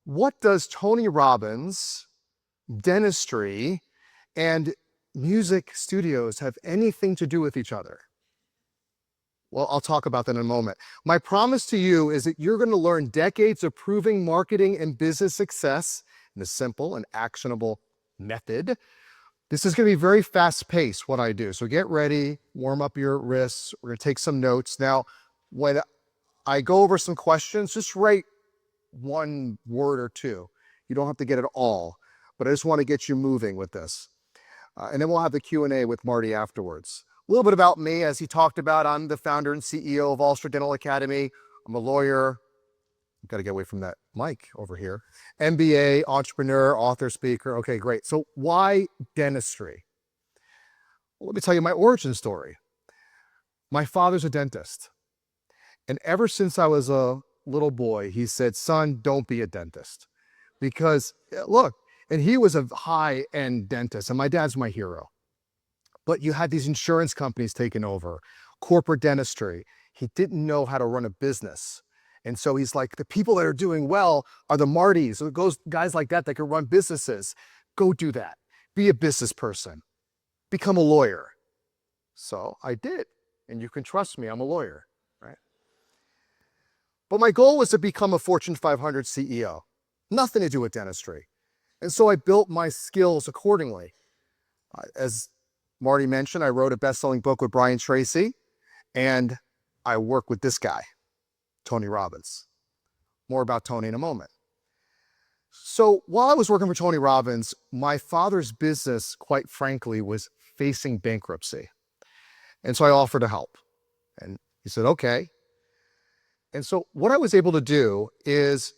What does Tony Robbins, dentistry, and music studios have anything to do with each other? Well, I'll talk about that in a moment. My promise to you is that you're going to learn decades of proving marketing and business success in a simple and actionable method. This is going to be very fast paced, what I do. So get ready, warm up your wrists. We're going to take some notes. Now, when I go over some questions, just write one word or two. You don't have to get it all, but I just want to get you moving with this. And then we'll have the Q&A with Marty afterwards. A little bit about me, as he talked about, I'm the founder and CEO of Ulster Dental Academy. I'm a lawyer. I've got to get away from that mic over here. MBA, entrepreneur, author, speaker. Okay, great. So why dentistry? Well, let me tell you my origin story. My father's a dentist. And ever since I was a little boy, he said, son, don't be a dentist. Because look, and he was a high-end dentist, and my dad's my hero. But you had these insurance companies taking over, corporate dentistry. He didn't know how to run a business. And so he's like, the people that are doing well are the Martys, or guys like that can run businesses. Go do that. Be a business person. Become a lawyer. So I did. And you can trust me, I'm a lawyer, right? But my goal was to become a Fortune 500 CEO. Nothing to do with dentistry. And so I built my skills accordingly. As Marty mentioned, I wrote a best-selling book with Brian Tracy, and I work with this guy, Tony Robbins. More about Tony in a moment. So while I was working for Tony Robbins, my father's business, quite frankly, was facing bankruptcy. And so I offered to help. And he said, okay. And so what I was able to do is,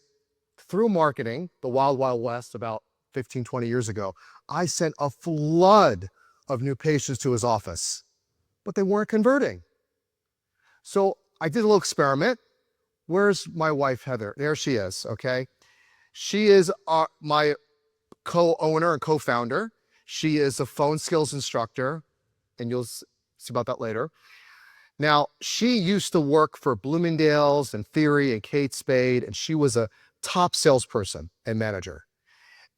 through marketing, the Wild Wild West about 15, 20 years ago, I sent a flood of new patients to his office, but they weren't converting. So I did a little experiment. Where's my wife, Heather? There she is, okay? She is my co-owner and co-founder. She is a phone skills instructor, and you'll see about that later. Now, she used to work for Bloomingdale's and Theory and Kate Spade, and she was a top salesperson and manager.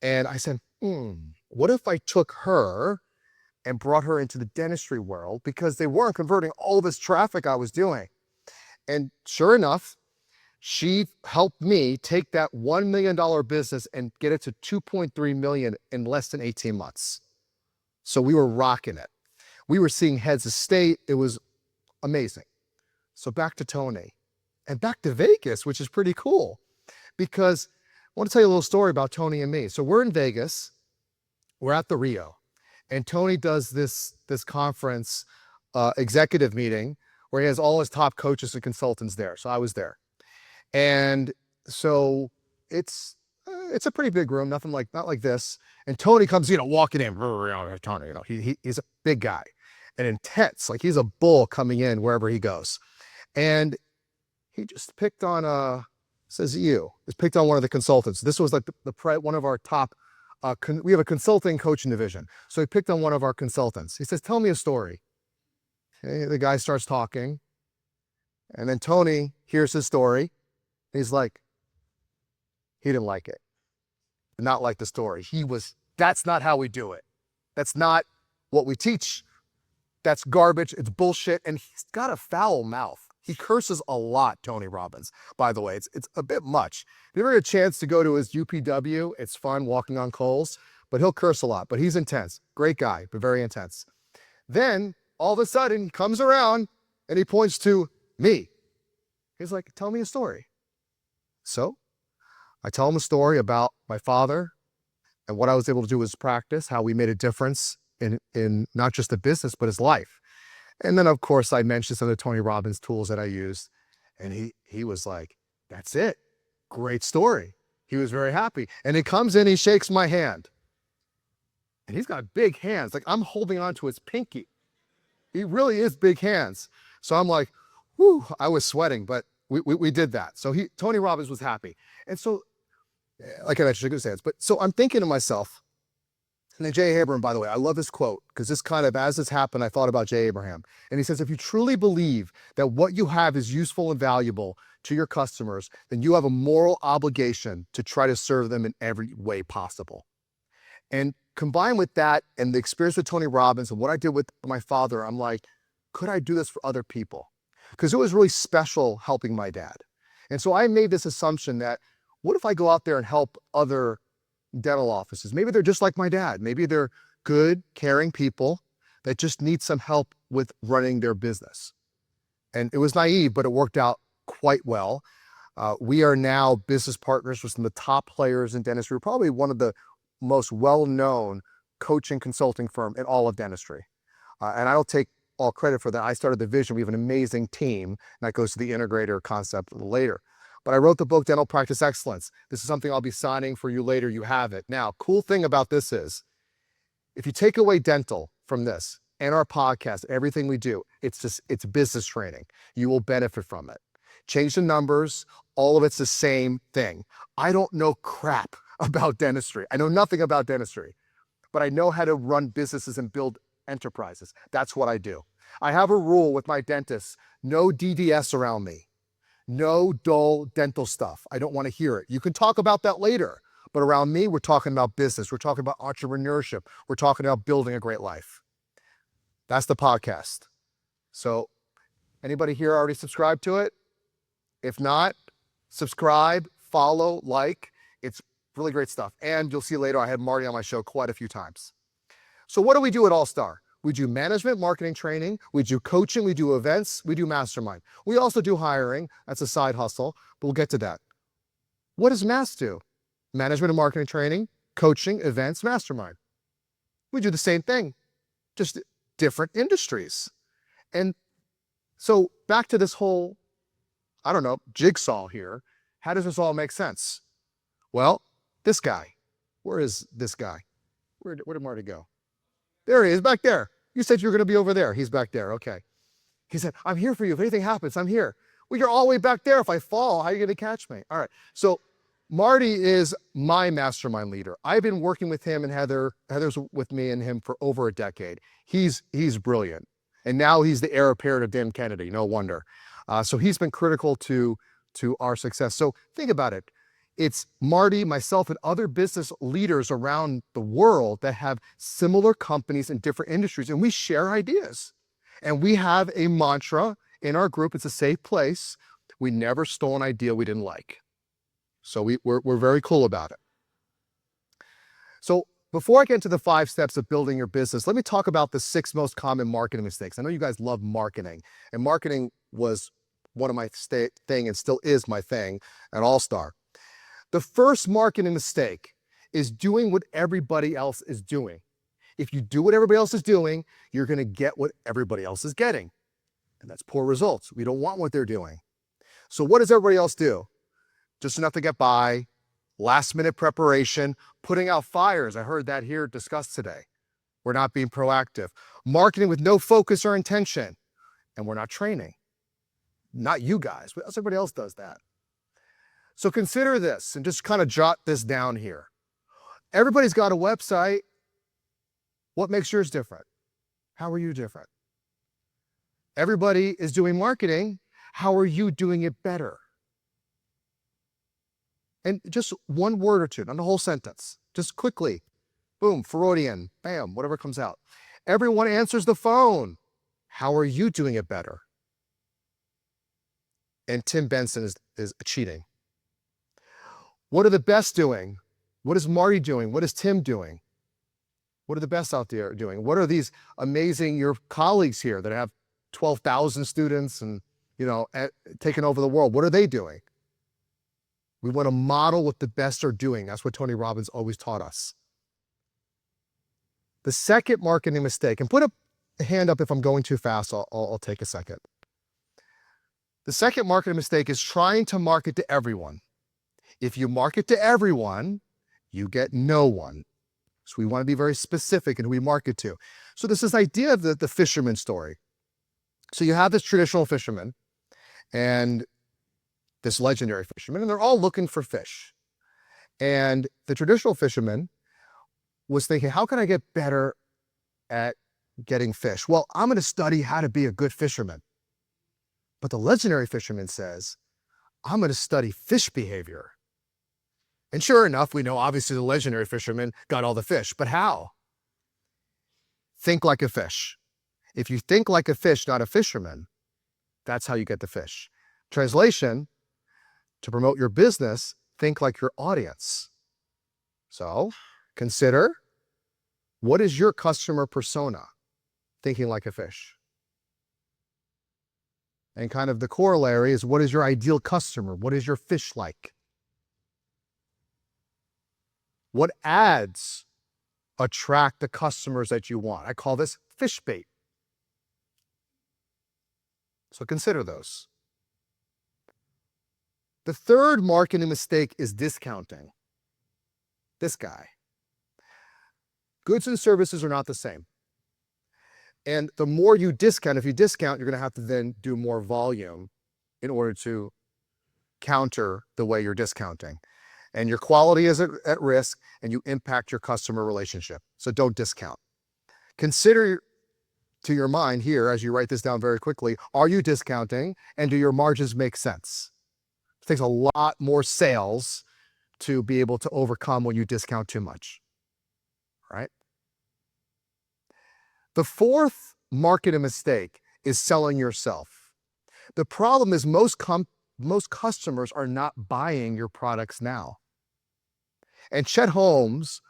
And I said, what if I took her and brought her into the dentistry world, because they weren't converting all this traffic I was doing. And sure enough, she helped me take that $1 million business and get it to 2.3 million in less than 18 months. So we were rocking it. We were seeing heads of state. It was amazing. So back to Tony and back to Vegas, which is pretty cool, because I want to tell you a little story about Tony and me. So we're in Vegas, we're at the Rio, and Tony does this conference, executive meeting, where he has all his top coaches and consultants there. So I was there. And so it's a pretty big room, not like this. And Tony comes, walking in, Tony, he's a big guy and intense, like he's a bull coming in wherever he goes. And he just picked on, just picked on one of the consultants. This was like one of our top, we have a consulting coaching division. So he picked on one of our consultants. He says, tell me a story. Okay, the guy starts talking, and then Tony hears his story. He's like, he didn't like it. Not like the story. That's not how we do it. That's not what we teach. That's garbage. It's bullshit. And he's got a foul mouth. He curses a lot, Tony Robbins, by the way. It's a bit much. If you ever get a chance to go to his UPW, it's fun walking on coals, but he'll curse a lot. But he's intense. Great guy, but very intense. Then, all of a sudden, he comes around and he points to me. He's like, tell me a story. So I tell him a story about my father and what I was able to do as practice, how we made a difference in not just the business, but his life. And then, of course, I mentioned some of the Tony Robbins tools that I used. And he was like, that's it. Great story. He was very happy. And he comes in, he shakes my hand. And he's got big hands. Like, I'm holding on to his pinky. He really is big hands. So I'm like, whew, I was sweating, but we did that. So Tony Robbins was happy. And so, like I mentioned, shook his hands. But so I'm thinking to myself, and then Jay Abraham, by the way, I love this quote, because this kind of, as this happened, I thought about Jay Abraham. And he says, if you truly believe that what you have is useful and valuable to your customers, then you have a moral obligation to try to serve them in every way possible. And combined with that and the experience with Tony Robbins and what I did with my father, I'm like, could I do this for other people? Because it was really special helping my dad. And so I made this assumption that what if I go out there and help other dental offices? Maybe they're just like my dad. Maybe they're good, caring people that just need some help with running their business. And it was naive, but it worked out quite well. We are now business partners with some of the top players in dentistry. We're probably one of the most well-known coaching consulting firm in all of dentistry. And I don't take all credit for that. I started the vision. We have an amazing team, and that goes to the integrator concept a little later. But I wrote the book, Dental Practice Excellence. This is something I'll be signing for you later. You have it. Now, cool thing about this is, if you take away dental from this and our podcast, everything we do, it's business training. You will benefit from it. Change the numbers. All of it's the same thing. I don't know crap about dentistry. I know nothing about dentistry, but I know how to run businesses and build enterprises. That's what I do. I have a rule with my dentists: no DDS around me. No dull dental stuff. I don't want to hear it. You can talk about that later, but around me, we're talking about business. We're talking about entrepreneurship. We're talking about building a great life. That's the podcast. So anybody here already subscribed to it? If not, subscribe, follow, like. It's really great stuff. And you'll see later, I had Marty on my show quite a few times. So what do we do at All Star? We do management, marketing training, we do coaching, we do events, we do Mastermind. We also do hiring. That's a side hustle, but we'll get to that. What does MAS do? Management and marketing training, coaching, events, Mastermind. We do the same thing, just different industries. And so back to this whole, I don't know, jigsaw here. How does this all make sense? Well, this guy. Where is this guy? Where did Marty go? There he is, back there. You said you were going to be over there. He's back there. Okay. He said, I'm here for you. If anything happens, I'm here. Well, you're all the way back there. If I fall, how are you going to catch me? All right. So Marty is my mastermind leader. I've been working with him and Heather's with me and him for over a decade. He's brilliant. And now he's the heir apparent of Dan Kennedy. No wonder. So he's been critical to our success. So think about it. It's Marty, myself, and other business leaders around the world that have similar companies in different industries, and we share ideas. And we have a mantra in our group. It's a safe place. We never stole an idea we didn't like. So we're very cool about it. So before I get into the 5 steps of building your business, let me talk about the 6 most common marketing mistakes. I know you guys love marketing, and marketing was one of my thing and still is my thing at All Star. The first marketing mistake is doing what everybody else is doing. If you do what everybody else is doing, you're going to get what everybody else is getting. And that's poor results. We don't want what they're doing. So what does everybody else do? Just enough to get by, last minute preparation, putting out fires. I heard that here discussed today. We're not being proactive. Marketing with no focus or intention. And we're not training. Not you guys, but everybody else does that. So consider this and just kind of jot this down here. Everybody's got a website. What makes yours different? How are you different? Everybody is doing marketing. How are you doing it better? And just one word or two, not a whole sentence. Just quickly, boom, Freudian, bam, whatever comes out. Everyone answers the phone. How are you doing it better? And Tim Benson is cheating. What are the best doing? What is Marty doing? What is Tim doing? What are the best out there doing? What are these amazing, your colleagues here that have 12,000 students and, taking over the world? What are they doing? We want to model what the best are doing. That's what Tony Robbins always taught us. The second marketing mistake, and put a hand up if I'm going too fast, I'll take a second. The second marketing mistake is trying to market to everyone. If you market to everyone, you get no one. So we want to be very specific in who we market to. So there's this idea of the fisherman story. So you have this traditional fisherman and this legendary fisherman, and they're all looking for fish. And the traditional fisherman was thinking, how can I get better at getting fish? Well, I'm going to study how to be a good fisherman. But the legendary fisherman says, I'm going to study fish behavior. And sure enough, we know obviously the legendary fisherman got all the fish, but how? Think like a fish. If you think like a fish, not a fisherman, that's how you get the fish. Translation, to promote your business, think like your audience. So consider, what is your customer persona? Thinking like a fish. And kind of the corollary is, what is your ideal customer? What is your fish like? What ads attract the customers that you want? I call this fish bait. So consider those. The third marketing mistake is discounting. This guy. Goods and services are not the same. And the more you discount, if you discount, you're going to have to then do more volume in order to counter the way you're discounting. And your quality is at risk, and you impact your customer relationship. So don't discount. Consider to your mind here, as you write this down very quickly, are you discounting, and do your margins make sense? It takes a lot more sales to be able to overcome when you discount too much, right? The fourth marketing mistake is selling yourself. The problem is most customers are not buying your products now. And Chet Holmes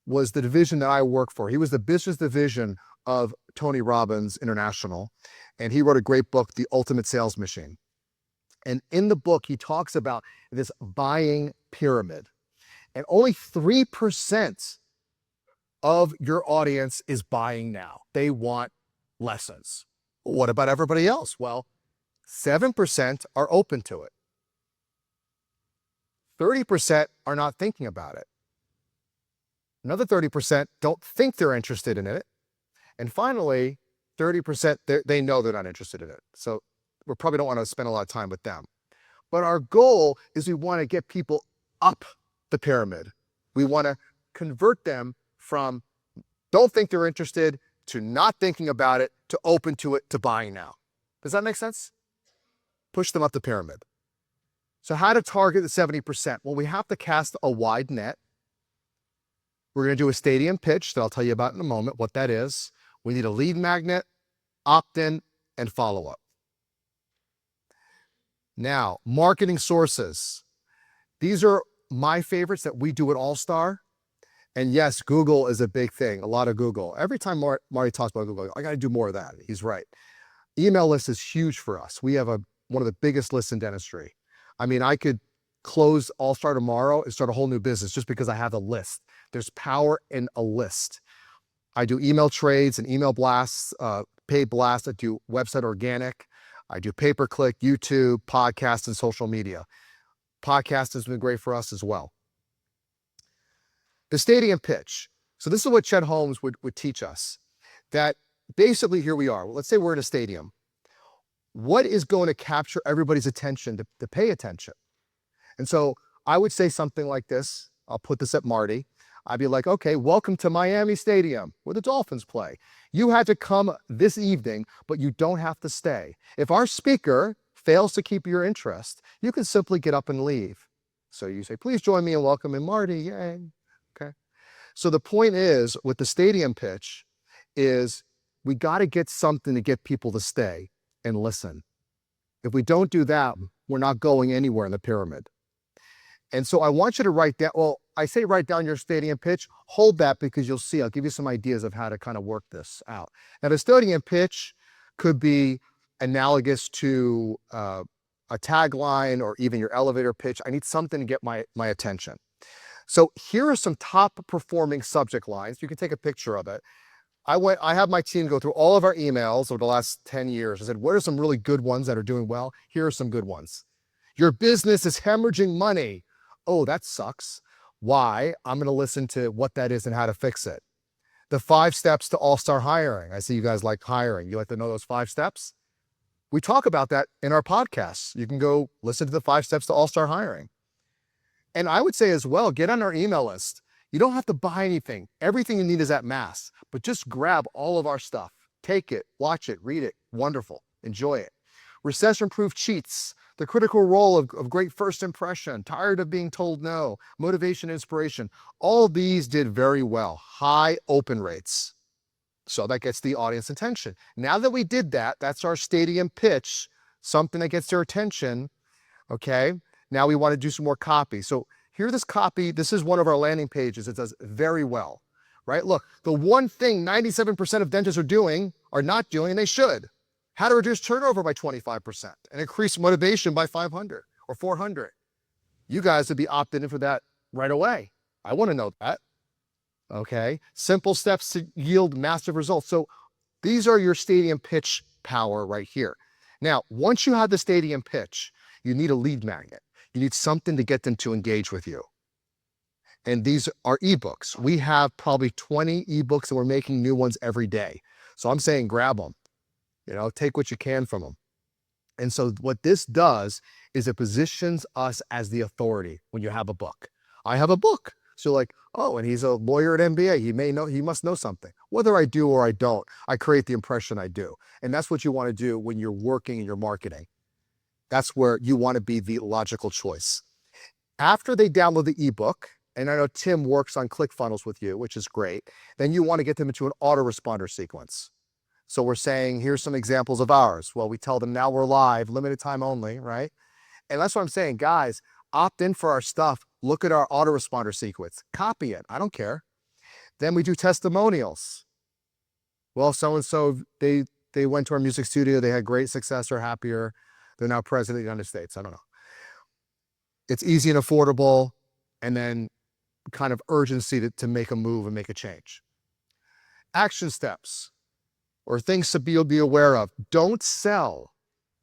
was the division that I work for. He was the business division of Tony Robbins International, and he wrote a great book, The Ultimate Sales Machine. And in the book, he talks about this buying pyramid. And only 3% of your audience is buying now. They want lessons. What about everybody else? Well, 7% are open to it. 30% are not thinking about it. Another 30% don't think they're interested in it. And finally, 30%, they know they're not interested in it. So we probably don't want to spend a lot of time with them. But our goal is we want to get people up the pyramid. We want to convert them from don't think they're interested to not thinking about it to open to it to buying now. Does that make sense? Push them up the pyramid. So how to target the 70%? Well, we have to cast a wide net. We're going to do a stadium pitch that I'll tell you about in a moment, what that is. We need a lead magnet, opt-in, and follow-up. Now, marketing sources. These are my favorites that we do at All-Star. And yes, Google is a big thing, a lot of Google. Every time Marty talks about Google, I got to do more of that. He's right. Email list is huge for us. We have one of the biggest lists in dentistry. I mean, I could close All-Star tomorrow and start a whole new business just because I have a list. There's power in a list. I do email trades and email blasts, paid blasts. I do website organic. I do pay-per-click, YouTube, podcasts, and social media. Podcast has been great for us as well. The stadium pitch. So this is what Chet Holmes would teach us. That basically here we are. Let's say we're in a stadium. What is going to capture everybody's attention to pay attention? And so I would say something like this. I'll put this at Marty. I'd be like, okay, welcome to Miami Stadium where the Dolphins play. You had to come this evening, but you don't have to stay. If our speaker fails to keep your interest, you can simply get up and leave. So you say, please join me in welcoming Marty. Yay. Okay. So the point is with the stadium pitch is we got to get something to get people to stay and listen. If we don't do that, we're not going anywhere in the pyramid. And so I want you to write down, well, I say write down your stadium pitch, hold that because you'll see, I'll give you some ideas of how to kind of work this out. Now the stadium pitch could be analogous to a tagline or even your elevator pitch. I need something to get my attention. So here are some top performing subject lines. You can take a picture of it. I have my team go through all of our emails over the last 10 years. I said, what are some really good ones that are doing well? Here are some good ones. Your business is hemorrhaging money. Oh, that sucks. Why? I'm going to listen to what that is and how to fix it. The 5 steps to all-star hiring. I see you guys like hiring. You like to know those 5 steps? We talk about that in our podcasts. You can go listen to the 5 steps to all-star hiring. And I would say as well, get on our email list. You don't have to buy anything. Everything you need is at mass, but just grab all of our stuff. Take it, watch it, read it. Wonderful. Enjoy it. Recession-proof cheats. The critical role of great first impression, tired of being told no, motivation, inspiration. All these did very well, high open rates. So that gets the audience attention. Now that we did that, that's our stadium pitch, something that gets their attention, okay? Now we want to do some more copy. So here this copy, this is one of our landing pages. It does very well, right? Look, the one thing 97% of dentists are not doing, and they should. How to reduce turnover by 25% and increase motivation by 500 or 400. You guys would be opted in for that right away. I want to know that. Okay, simple steps to yield massive results. So these are your stadium pitch power right here. Now, once you have the stadium pitch, you need a lead magnet. You need something to get them to engage with you. And these are ebooks. We have probably 20 ebooks and we're making new ones every day. So I'm saying grab them, take what you can from them. And so what this does is it positions us as the authority when you have a book. I have a book. So like, oh, and he's a lawyer at MBA. He must know something. Whether I do or I don't, I create the impression I do. And that's what you want to do when you're working in your marketing. That's where you want to be the logical choice. After they download the ebook, and I know Tim works on ClickFunnels with you, which is great, then you want to get them into an autoresponder sequence. So we're saying, here's some examples of ours. Well, we tell them now we're live, limited time only, right? And that's what I'm saying, guys, opt in for our stuff. Look at our autoresponder sequence, copy it, I don't care. Then we do testimonials. Well, so-and-so, they went to our music studio, they had great success or happier. They're now president of the United States, I don't know. It's easy and affordable, and then kind of urgency to make a move and make a change. Action steps, or things to be aware of. Don't sell,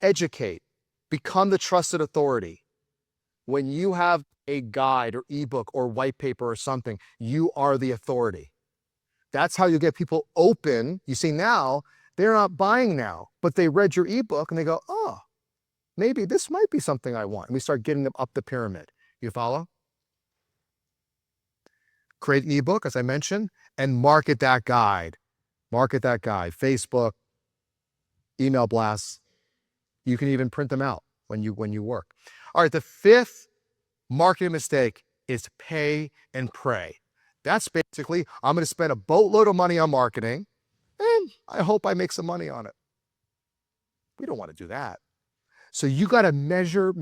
educate, become the trusted authority. When you have a guide or ebook or white paper or something, you are the authority. That's how you get people open. You see, now they're not buying now, but they read your ebook and they go, oh, maybe this might be something I want. And we start getting them up the pyramid. You follow? Create an ebook, as I mentioned, and market that guide. Market that guide. Facebook, email blasts. You can even print them out when you work. All right, the fifth marketing mistake is pay and pray. That's basically, I'm going to spend a boatload of money on marketing, and I hope I make some money on it. We don't want to do that. So you got to measure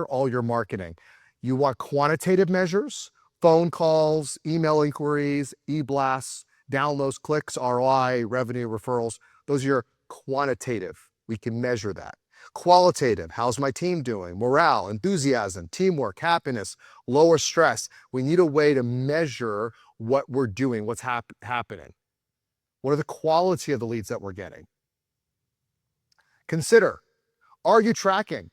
all your marketing. You want quantitative measures, phone calls, email inquiries, e-blasts, downloads, clicks, ROI, revenue, referrals. Those are your quantitative. We can measure that. Qualitative, how's my team doing? Morale, enthusiasm, teamwork, happiness, lower stress. We need a way to measure what we're doing, what's happening. What are the quality of the leads that we're getting? Consider, are you tracking?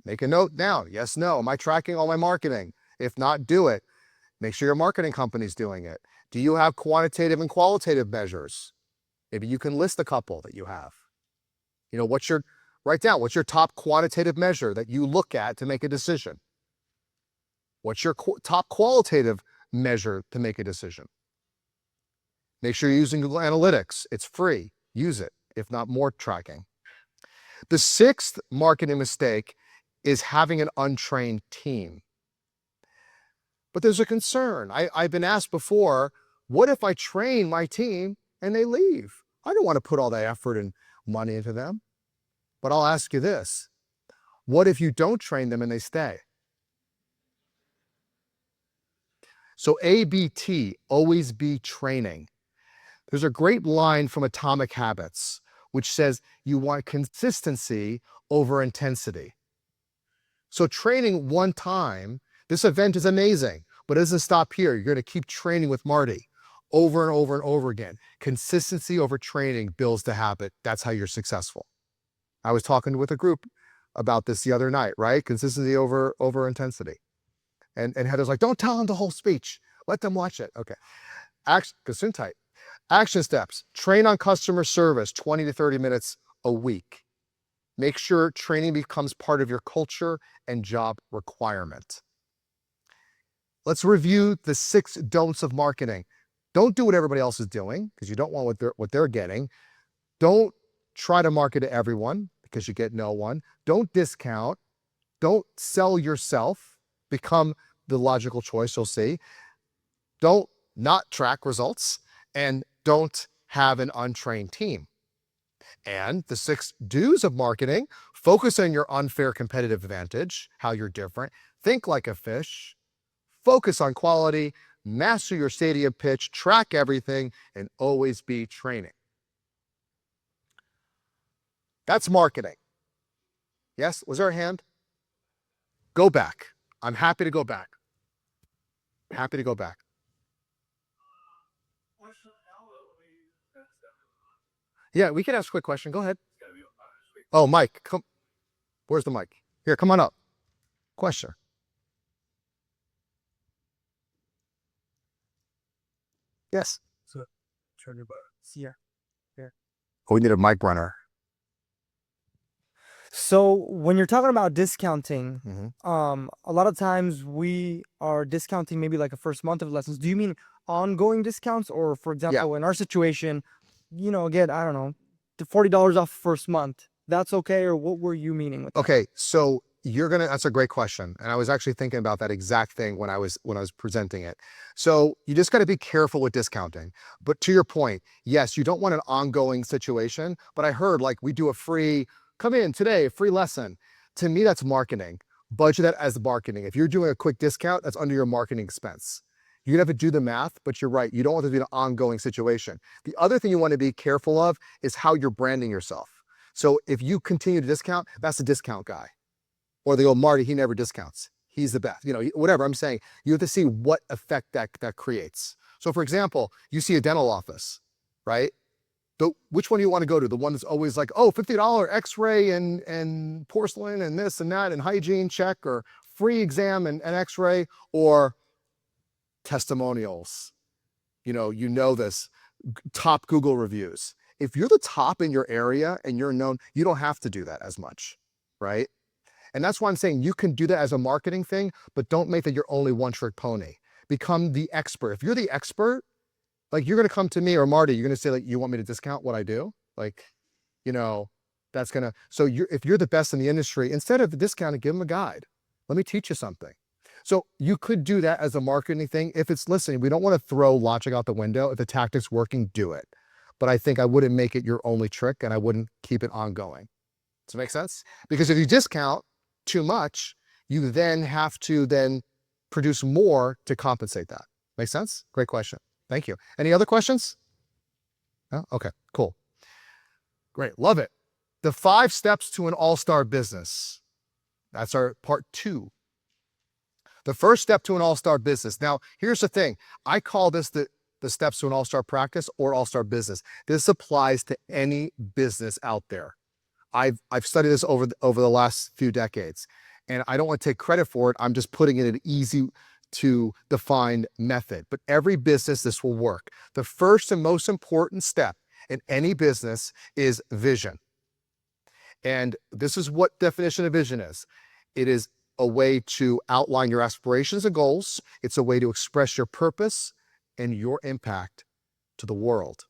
Make a note down. Yes, no. Am I tracking all my marketing? If not, do it. Make sure your marketing company's doing it. Do you have quantitative and qualitative measures? Maybe you can list a couple that you have. Write down, what's your top quantitative measure that you look at to make a decision? What's your top qualitative measure to make a decision? Make sure you're using Google Analytics. It's free. Use it, if not more tracking. The sixth marketing mistake is having an untrained team. But there's a concern. I've been asked before, what if I train my team and they leave? I don't want to put all that effort and money into them. But I'll ask you this, what if you don't train them and they stay? So ABT, always be training. There's a great line from Atomic Habits, which says you want consistency over intensity. So training one time, this event is amazing, but it doesn't stop here. You're going to keep training with Marty over and over and over again. Consistency over training builds the habit. That's how you're successful. I was talking with a group about this the other night, right? Consistency over intensity. And Heather's like, don't tell them the whole speech. Let them watch it. Okay. Gesundheit. Action steps. Train on customer service 20 to 30 minutes a week. Make sure training becomes part of your culture and job requirement. Let's review the 6 don'ts of marketing. Don't do what everybody else is doing because you don't want what they're getting. Don't try to market to everyone. because you get no one. Don't discount. Don't sell yourself. Become the logical choice, you'll see. Don't not track results, and don't have an untrained team. And the 6 do's of marketing: focus on your unfair competitive advantage, how you're different, think like a fish, focus on quality, master your stadium pitch, track everything, and always be training. That's marketing. Yes, was there a hand? Go back. I'm happy to go back. Happy to go back. Yeah, we can ask a quick question. Go ahead. Oh, Mike, come. Where's the mic? Here, come on up. Question. Yes. So, turn your button. Here. Oh, we need a mic runner. So when you're talking about discounting, Mm-hmm. a lot of times we are discounting maybe like a first month of lessons. Do you mean ongoing discounts, or for example, in our situation, again, I don't know, the $40 off first month, that's okay? Or what were you meaning with that? Okay, so that's a great question. And I was actually thinking about that exact thing when I was presenting it. So you just got to be careful with discounting. But to your point, yes, you don't want an ongoing situation. But I heard like we do a free, come in today, free lesson. To me, that's marketing. Budget that as marketing. If you're doing a quick discount, that's under your marketing expense. You're gonna have to do the math, but you're right. You don't want to be an ongoing situation. The other thing you want to be careful of is how you're branding yourself. So if you continue to discount, that's the discount guy. Or they go, Marty, he never discounts. He's the best. Whatever I'm saying, you have to see what effect that creates. So for example, you see a dental office, right? Which one do you want to go to? The one that's always like, oh, $50 x-ray and porcelain and this and that and hygiene check, or free exam and x-ray, or testimonials. This, top Google reviews. If you're the top in your area and you're known, you don't have to do that as much, right? And that's why I'm saying you can do that as a marketing thing, but don't make that your only one-trick pony. Become the expert. If you're the expert, like you're gonna come to me or Marty, you're gonna say like, you want me to discount what I do? Like, that's gonna, so if you're the best in the industry, instead of the discounting, give them a guide. Let me teach you something. So you could do that as a marketing thing. If it's listening, we don't want to throw logic out the window. If the tactic's working, do it. But I think I wouldn't make it your only trick, and I wouldn't keep it ongoing. Does it make sense? Because if you discount too much, you then have to then produce more to compensate that. Make sense? Great question. Thank you. Any other questions? No? Okay, cool. Great, love it. The 5 steps to an all-star business. That's our part 2. The first step to an all-star business. Now, here's the thing. I call this the steps to an all-star practice or all-star business. This applies to any business out there. I've studied this over the last few decades, and I don't want to take credit for it. I'm just putting it in an easy to define method. But every business, this will work. The first and most important step in any business is vision. And this is what definition of vision is. It is a way to outline your aspirations and goals. It's a way to express your purpose and your impact to the world.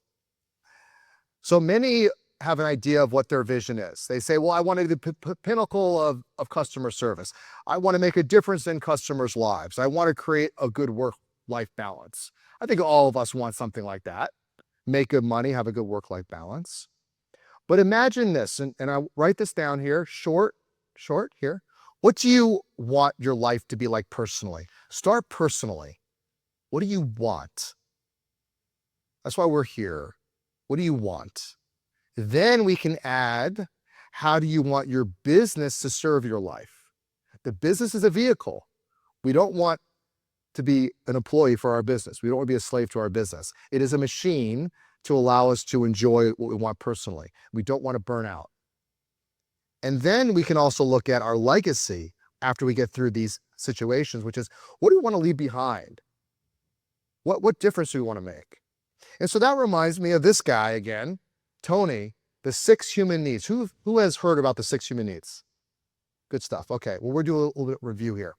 So many have an idea of what their vision is. They say, well, I want to be the pinnacle of customer service. I want to make a difference in customers' lives. I want to create a good work-life balance. I think all of us want something like that. Make good money, have a good work-life balance. But imagine this, and I write this down here, short here. What do you want your life to be like personally? Start personally. What do you want? That's why we're here. What do you want? Then we can add, how do you want your business to serve your life? The business is a vehicle. We don't want to be an employee for our business. We don't want to be a slave to our business. It is a machine to allow us to enjoy what we want personally. We don't want to burn out. And then we can also look at our legacy after we get through these situations, which is, what do we want to leave behind? What difference do we want to make? And so that reminds me of this guy again, Tony, the 6 human needs. Who has heard about the 6 human needs? Good stuff. Okay, well, we're doing a little bit of review here.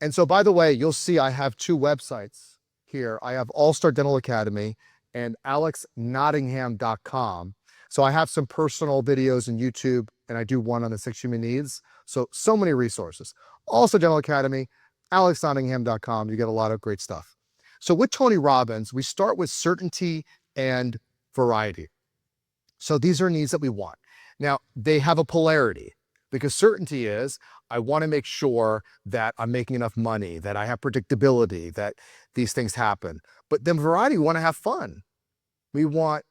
And so, by the way, you'll see I have 2 websites here. I have All Star Dental Academy and alexnottingham.com. So I have some personal videos on YouTube, and I do one on the 6 human needs. So many resources. Also Dental Academy, alexnottingham.com. You get a lot of great stuff. So with Tony Robbins, we start with certainty and variety. So these are needs that we want. Now, they have a polarity, because certainty is, I want to make sure that I'm making enough money, that I have predictability, that these things happen. But then variety, we want to have fun. We want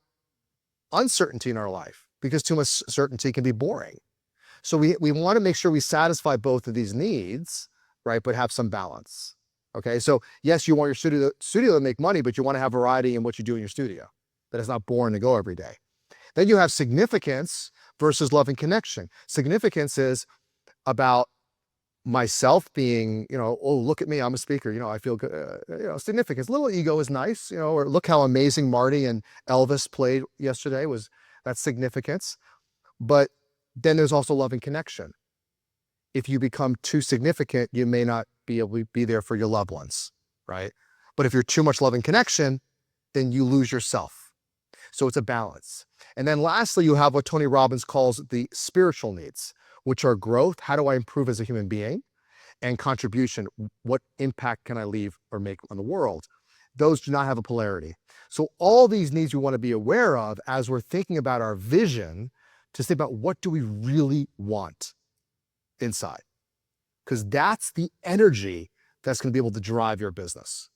uncertainty in our life, because too much certainty can be boring. So we want to make sure we satisfy both of these needs, right? But have some balance. Okay. So yes, you want your studio to make money, but you want to have variety in what you do in your studio, that it's not boring to go every day. Then you have significance versus love and connection. Significance is about myself being, oh, look at me, I'm a speaker, I feel good, significance. Little ego is nice, or look how amazing Marty and Elvis played yesterday, that's significance. But then there's also love and connection. If you become too significant, you may not be able to be there for your loved ones, right? But if you're too much love and connection, then you lose yourself. So it's a balance. And then lastly, you have what Tony Robbins calls the spiritual needs, which are growth. How do I improve as a human being? And contribution. What impact can I leave or make on the world? Those do not have a polarity. So all these needs we want to be aware of as we're thinking about our vision, to think about what do we really want inside? Because that's the energy that's going to be able to drive your business.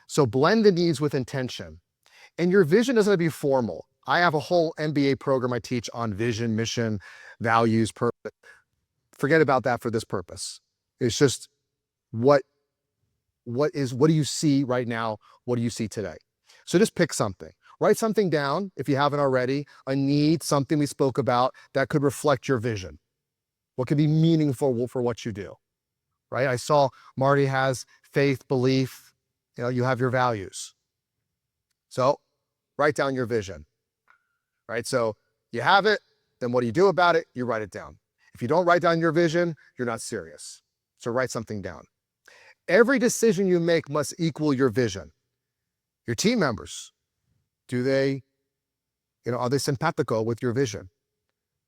So blend the needs with intention. And your vision doesn't have to be formal. I have a whole MBA program I teach on vision, mission, values, purpose. Forget about that for this purpose. It's just what do you see right now? What do you see today? So just pick something. Write something down if you haven't already, a need, something we spoke about that could reflect your vision. What could be meaningful for what you do, right? I saw Marty has faith, belief, you have your values. So write down your vision, right? So you have it, then what do you do about it? You write it down. If you don't write down your vision, you're not serious. So write something down. Every decision you make must equal your vision. Your team members, are they simpatico with your vision?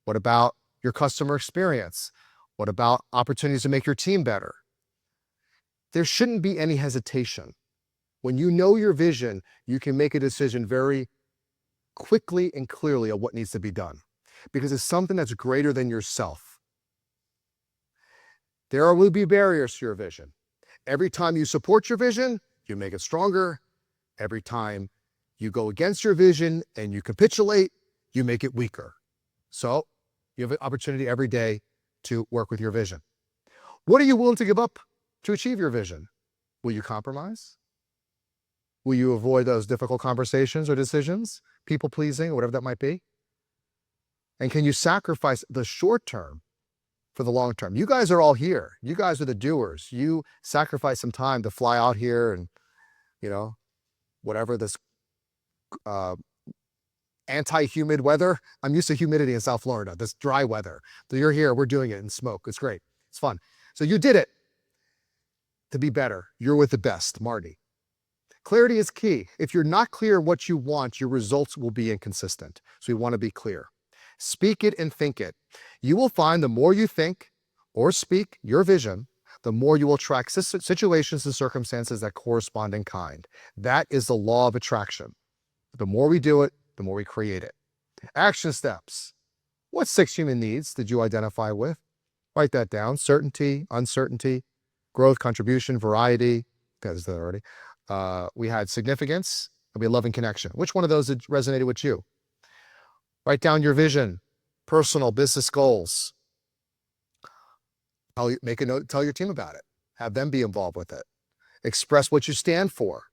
What about your customer experience? What about opportunities to make your team better? There shouldn't be any hesitation. When you know your vision, you can make a decision very quickly and clearly of what needs to be done, because it's something that's greater than yourself. There will be barriers to your vision. Every time you support your vision, you make it stronger. Every time you go against your vision and you capitulate, you make it weaker. So you have an opportunity every day to work with your vision. What are you willing to give up to achieve your vision? Will you compromise? Will you avoid those difficult conversations or decisions, people pleasing, or whatever that might be? And can you sacrifice the short term for the long term? You guys are all here. You guys are the doers. You sacrifice some time to fly out here and, whatever this anti-humid weather. I'm used to humidity in South Florida, this dry weather. So you're here, we're doing it in smoke. It's great. It's fun. So you did it to be better. You're with the best, Marty. Clarity is key. If you're not clear what you want, your results will be inconsistent. So we want to be clear. Speak it and think it. You will find the more you think or speak your vision, the more you will attract situations and circumstances that correspond in kind. That is the law of attraction. The more we do it, the more we create it. Action steps. What 6 human needs did you identify with? Write that down. Certainty, uncertainty, growth, contribution, variety. That's that already. We had significance, and we had love and connection. Which one of those resonated with you? Write down your vision, personal, business goals. Make a note, tell your team about it. Have them be involved with it. Express what you stand for.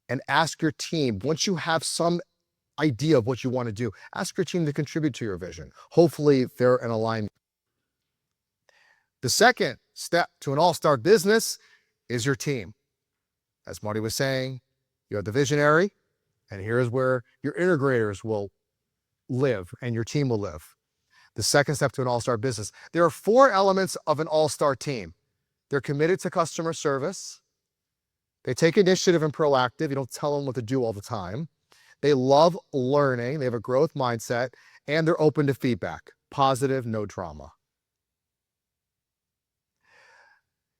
And ask your team, once you have some idea of what you want to do, ask your team to contribute to your vision. Hopefully they're in alignment. The second step to an all-star business is your team. As Marty was saying, you have the visionary, and here's where your integrators will live and your team will live. The second step to an all-star business. There are 4 elements of an all-star team. They're committed to customer service. They take initiative and proactive. You don't tell them what to do all the time. They love learning. They have a growth mindset, and they're open to feedback. Positive, no drama.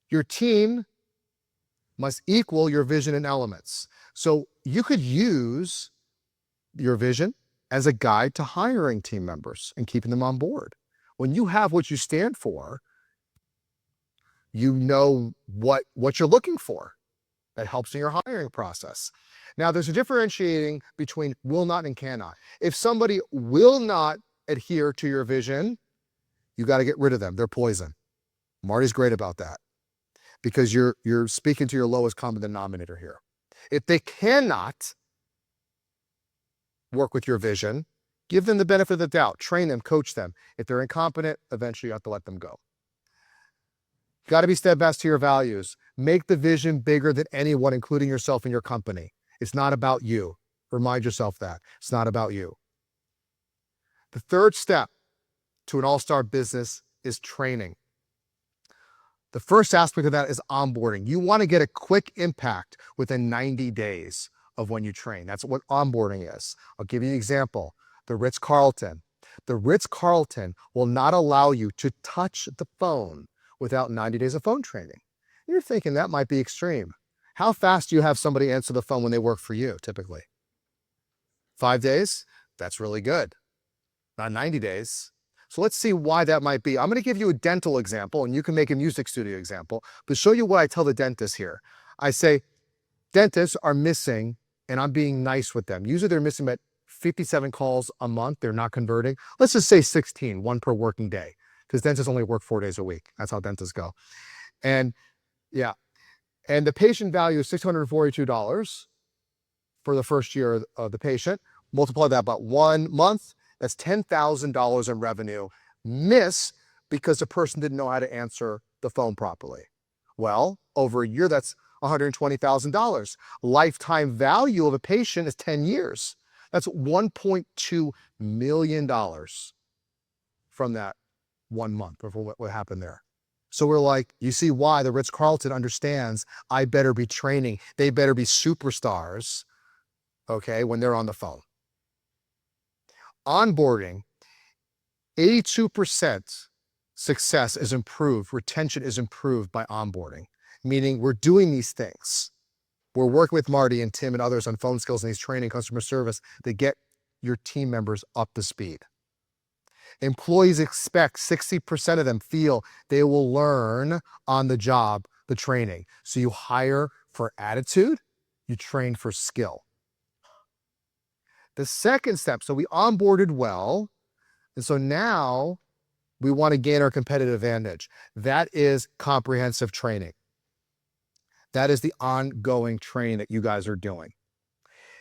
Your team must equal your vision and elements. So you could use your vision as a guide to hiring team members and keeping them on board. When you have what you stand for, you know what you're looking for. That helps in your hiring process. Now, there's a differentiating between will not and cannot. If somebody will not adhere to your vision, you got to get rid of them. They're poison. Marty's great about that because you're speaking to your lowest common denominator here. If they cannot work with your vision, give them the benefit of the doubt, train them, coach them. If they're incompetent, eventually you have to let them go. You got to be steadfast to your values. Make the vision bigger than anyone, including yourself and your company. It's not about you. Remind yourself that. It's not about you. The third step to an all-star business is training. The first aspect of that is onboarding. You want to get a quick impact within 90 days of when you train. That's what onboarding is. I'll give you an example. The Ritz-Carlton. The Ritz-Carlton will not allow you to touch the phone without 90 days of phone training. You're thinking that might be extreme. How fast do you have somebody answer the phone when they work for you, typically? 5 days? That's really good. Not 90 days. So let's see why that might be. I'm going to give you a dental example, and you can make a music studio example, but show you what I tell the dentist here. I say, dentists are missing, and I'm being nice with them. Usually they're missing about 57 calls a month. They're not converting. Let's just say 16, one per working day, because dentists only work 4 days a week. That's how dentists go. And yeah, and the patient value is $642 for the first year of the patient. Multiply that by 1 month. That's $10,000 in revenue. Miss because the person didn't know how to answer the phone properly. Well, over a year, that's $120,000. Lifetime value of a patient is 10 years. That's $1.2 million from that 1 month of what happened there. So we're like, you see why the Ritz-Carlton understands I better be training. They better be superstars, okay, when they're on the phone. Onboarding, 82% success is improved, retention is improved by onboarding, meaning we're doing these things. We're working with Marty and Tim and others on phone skills and he's training customer service to get your team members up to speed. Employees expect 60% of them feel they will learn on the job, the training. So you hire for attitude, you train for skill. The second step, so we onboarded well, and so now we want to gain our competitive advantage. That is comprehensive training. That is the ongoing training that you guys are doing.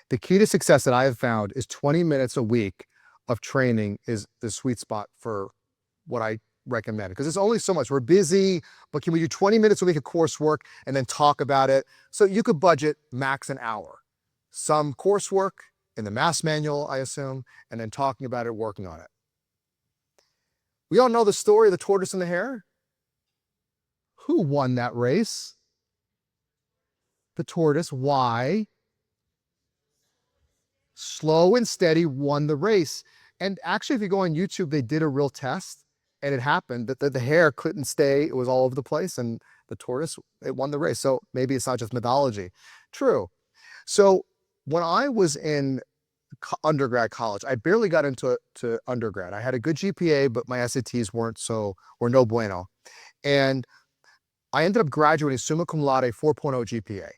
The key to success that I have found is 20 minutes a week of training is the sweet spot for what I recommend. Because it's only so much. We're busy, but can we do 20 minutes a week of coursework and then talk about it? So you could budget max an hour. Some coursework in the mass manual, I assume, and then talking about it, working on it. We all know the story of the tortoise and the hare. Who won that race? The tortoise. Why? Slow and steady won the race. And actually, if you go on YouTube, they did a real test, and it happened that the hare couldn't stay. It was all over the place, and the tortoise, it won the race. So maybe it's not just mythology. True. So when I was in undergrad college, I barely got into undergrad. I had a good GPA, but my SATs were no bueno. And I ended up graduating summa cum laude, 4.0 GPA.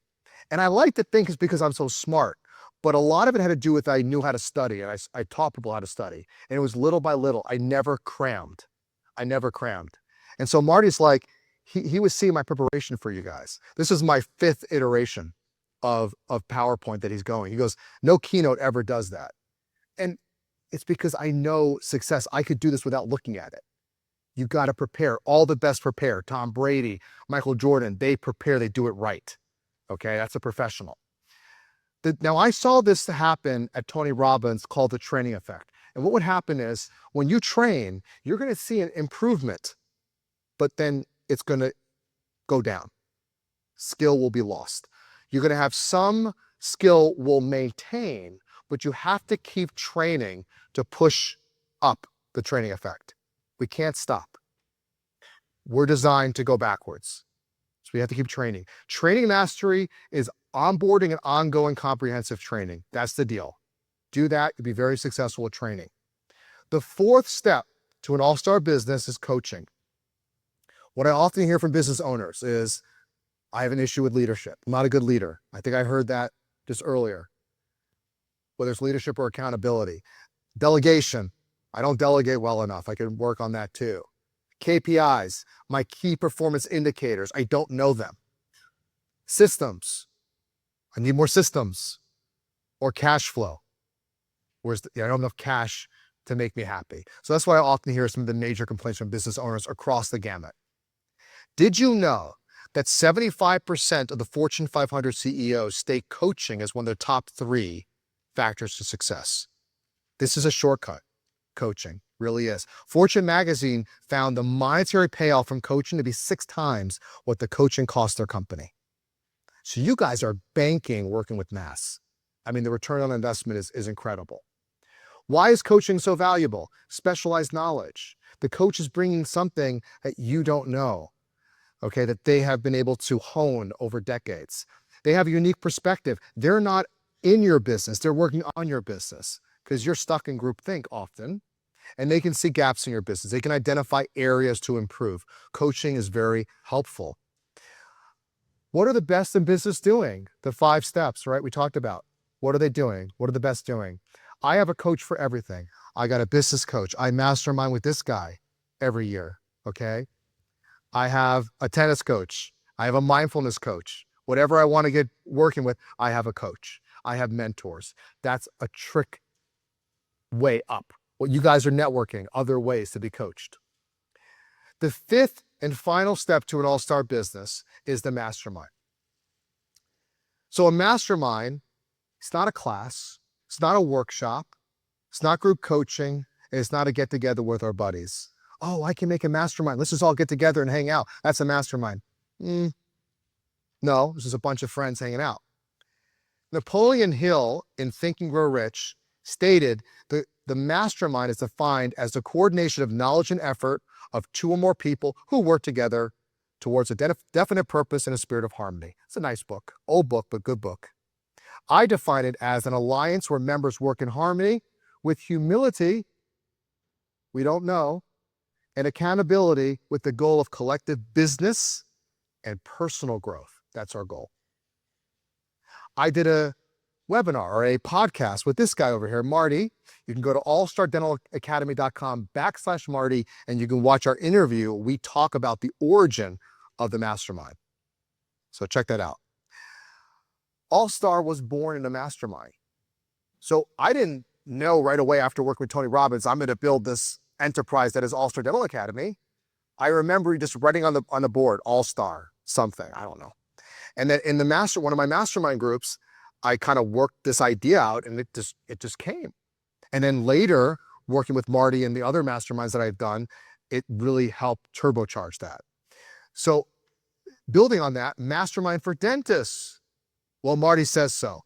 And I like to think it's because I'm so smart, but a lot of it had to do with I knew how to study, and I taught people how to study. And it was little by little. I never crammed. And so Marty's like, he was seeing my preparation for you guys. This is my 5th iteration of PowerPoint that he's going. He goes, no keynote ever does that. And it's because I know success. I could do this without looking at it. You got to prepare. All the best prepare. Tom Brady, Michael Jordan, they prepare, they do it right. Okay, that's a professional. Now, I saw this happen at Tony Robbins called the training effect. And what would happen is when you train, you're going to see an improvement, but then it's going to go down. Skill will be lost. You're going to have some skill will maintain, but you have to keep training to push up the training effect. We can't stop. We're designed to go backwards. So we have to keep training. Training mastery is onboarding and ongoing comprehensive training. That's the deal. Do that, you'll be very successful with training. The fourth step to an all-star business is coaching. What I often hear from business owners is, I have an issue with leadership. I'm not a good leader. I think I heard that just earlier. Whether it's leadership or accountability. Delegation. I don't delegate well enough. I can work on that too. KPIs, my key performance indicators. I don't know them. Systems. I need more systems. Or cash flow. I don't have enough cash to make me happy. So that's why I often hear some of the major complaints from business owners across the gamut. Did you know that 75% of the Fortune 500 CEOs state coaching as one of their top 3 factors to success? This is a shortcut. Coaching really is. Fortune magazine found the monetary payoff from coaching to be 6 times what the coaching cost their company. So you guys are banking working with mass. I mean, the return on investment is incredible. Why is coaching so valuable? Specialized knowledge. The coach is bringing something that you don't know, okay, that they have been able to hone over decades. They have a unique perspective. They're not in your business. They're working on your business because you're stuck in groupthink often, and they can see gaps in your business. They can identify areas to improve. Coaching is very helpful. What are the best in business doing? The 5 steps, right? We talked about. What are they doing? What are the best doing? I have a coach for everything. I got a business coach. I mastermind with this guy every year, okay? I have a tennis coach. I have a mindfulness coach. Whatever I want to get working with, I have a coach. I have mentors. That's a trick way up. Well, you guys are networking, other ways to be coached. The 5th and final step to an all-star business is the mastermind. So a mastermind, it's not a class, it's not a workshop, it's not group coaching, and it's not a get-together with our buddies. Oh, I can make a mastermind. Let's just all get together and hang out. That's a mastermind. No, this is a bunch of friends hanging out. Napoleon Hill in Think and Grow Rich stated that the mastermind is defined as the coordination of knowledge and effort of 2 or more people who work together towards a definite purpose in a spirit of harmony. It's a nice book, old book, but good book. I define it as an alliance where members work in harmony with humility, we don't know, and accountability with the goal of collective business and personal growth. That's our goal. I did a webinar or a podcast with this guy over here, Marty. You can go to allstardentalacademy.com/Marty, and you can watch our interview. We talk about the origin of the mastermind. So check that out. All-Star was born in a mastermind. So I didn't know right away after working with Tony Robbins, I'm going to build this enterprise that is All-Star Dental Academy. I remember just writing on the board, All-Star something, I don't know. And then in one of my mastermind groups, I kind of worked this idea out, and it just came. And then later, working with Marty and the other masterminds that I've done, it really helped turbocharge that. So building on that, mastermind for dentists. Well, Marty says so.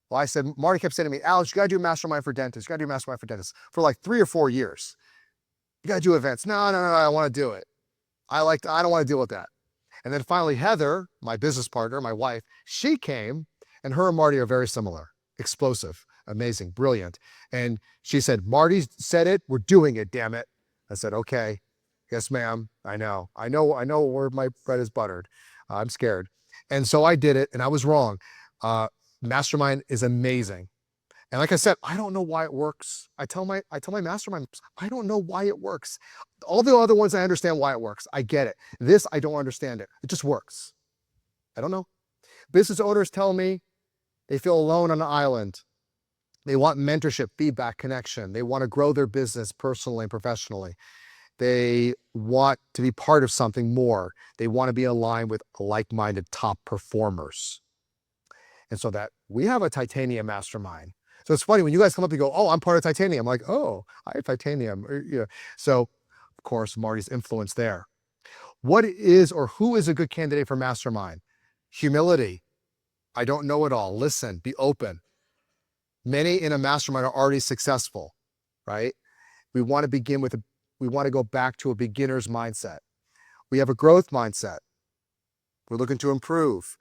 Well, I said, Marty kept saying to me, Alex, you got to do a mastermind for dentists. You got to do a mastermind for dentists for like 3 or 4 years. You got to do events. No, I want to do it. I don't want to deal with that. And then finally, Heather, my business partner, my wife, she came, and her and Marty are very similar, explosive, amazing, brilliant. And she said, Marty said it, we're doing it, damn it. I said, okay, yes, ma'am, I know where my bread is buttered. I'm scared. And so I did it, and I was wrong. Mastermind is amazing. And like I said, I don't know why it works. I tell my mastermind, I don't know why it works. All the other ones, I understand why it works. I get it. This, I don't understand it. It just works. I don't know. Business owners tell me they feel alone on an island. They want mentorship, feedback, connection. They want to grow their business personally and professionally. They want to be part of something more. They want to be aligned with like-minded top performers. And so that we have a titanium mastermind. So it's funny when you guys come up and go, oh, I'm part of titanium. I'm like, oh, I have titanium. So of course, Marty's influence there. What is or who is a good candidate for mastermind? Humility. I don't know it all. Listen, be open. Many in a mastermind are already successful, right? We want to go back to a beginner's mindset. We have a growth mindset. We're looking to improve.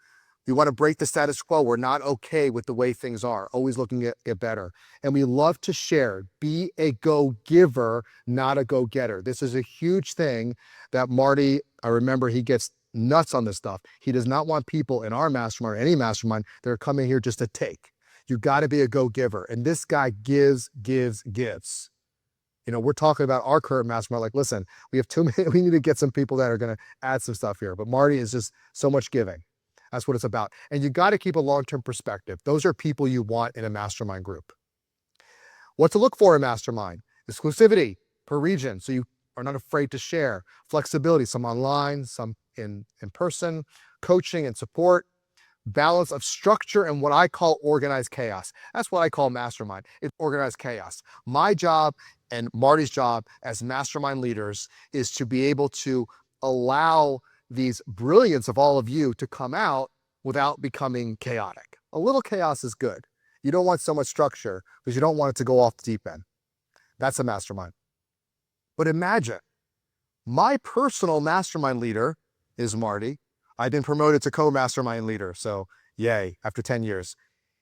We want to break the status quo. We're not okay with the way things are, always looking at it better. And we love to share. Be a go-giver, not a go-getter. This is a huge thing that Marty, I remember he gets nuts on this stuff. He does not want people in our mastermind or any mastermind that are coming here just to take. You got to be a go-giver. And this guy gives. You know, we're talking about our current mastermind, like, listen, we have too many, we need to get some people that are going to add some stuff here. But Marty is just so much giving. That's what it's about. And you got to keep a long-term perspective. Those are people you want in a mastermind group. What to look for in mastermind? Exclusivity per region, so you are not afraid to share. Flexibility, some online, some in person. Coaching and support. Balance of structure and what I call organized chaos. That's what I call mastermind. It's organized chaos. My job and Marty's job as mastermind leaders is to be able to allow these brilliance of all of you to come out without becoming chaotic. A little chaos is good. You don't want so much structure because you don't want it to go off the deep end. That's a mastermind. But imagine, my personal mastermind leader is Marty. I've been promoted to co-mastermind leader, so yay, after 10 years.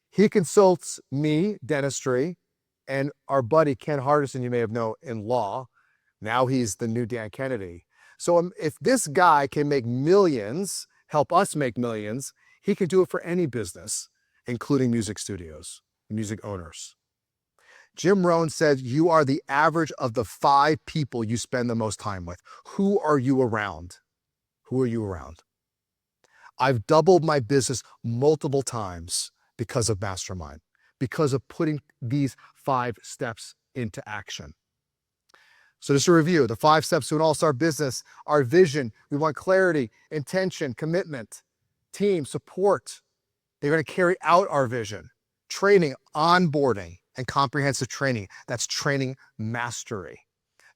He consults me, Dentistry, and our buddy Ken Hardison, you may have known in law. Now he's the new Dan Kennedy. So if this guy can make millions, help us make millions, he can do it for any business, including music studios, music owners. Jim Rohn said, you are the average of the 5 people you spend the most time with. Who are you around? Who are you around? I've doubled my business multiple times because of Mastermind, because of putting these 5 steps into action. So just a review, the 5 steps to an all-star business, our vision, we want clarity, intention, commitment, team, support. They're going to carry out our vision, training, onboarding, and comprehensive training. That's training mastery.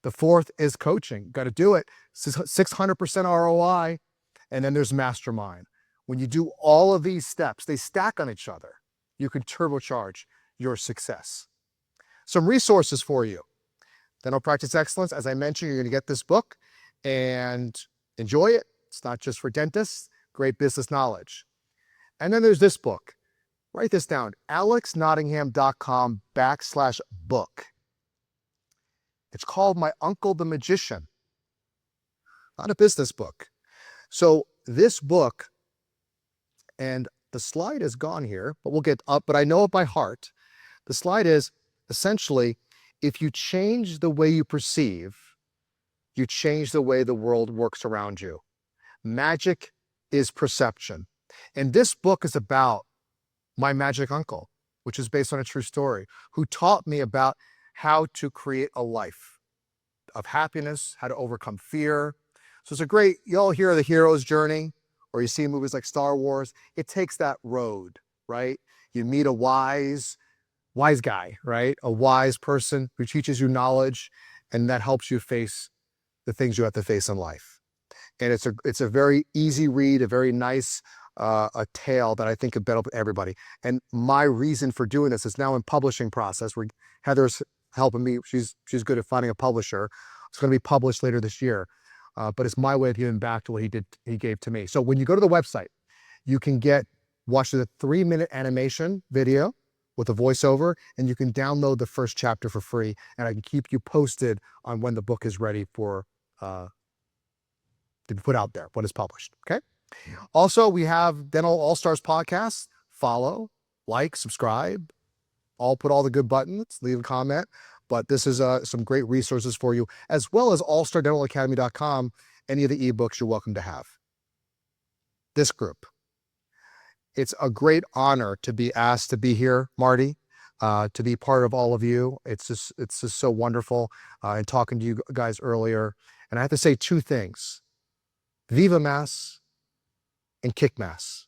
The 4th is coaching. Got to do it. 600% ROI. And then there's Mastermind. When you do all of these steps, they stack on each other. You can turbocharge your success. Some resources for you. Dental Practice Excellence, as I mentioned, you're going to get this book and enjoy it. It's not just for dentists, great business knowledge. And then there's this book. Write this down, alexnottingham.com/book. It's called My Uncle the Magician, not a business book. So this book, and the slide is gone here, but we'll get up, but I know it by heart. The slide is essentially, if you change the way you perceive, you change the way the world works around you. Magic is perception. And this book is about my magic uncle, which is based on a true story, who taught me about how to create a life of happiness, how to overcome fear. So it's a great, you all hear the hero's journey, or you see movies like Star Wars. It takes that road, right? You meet a wise guy, right? A wise person who teaches you knowledge, and that helps you face the things you have to face in life. And it's a very easy read, a very nice a tale that I think could benefit everybody. And my reason for doing this is now in publishing process, where Heather's helping me. She's good at finding a publisher. It's going to be published later this year. But it's my way of giving back to what he gave to me. So when you go to the website, you can watch the 3-minute animation video with a voiceover, and you can download the first chapter for free. And I can keep you posted on when the book is ready to be put out there, when it's published. Okay. Also, we have Dental All Stars podcast. Follow, like, subscribe. I'll put all the good buttons. Leave a comment. But this is some great resources for you, as well as allstardentalacademy.com. Any of the ebooks you're welcome to have. This group. It's a great honor to be asked to be here, Marty, to be part of all of you. It's just so wonderful. And talking to you guys earlier. And I have to say 2 things. Viva Mass and kick Mass.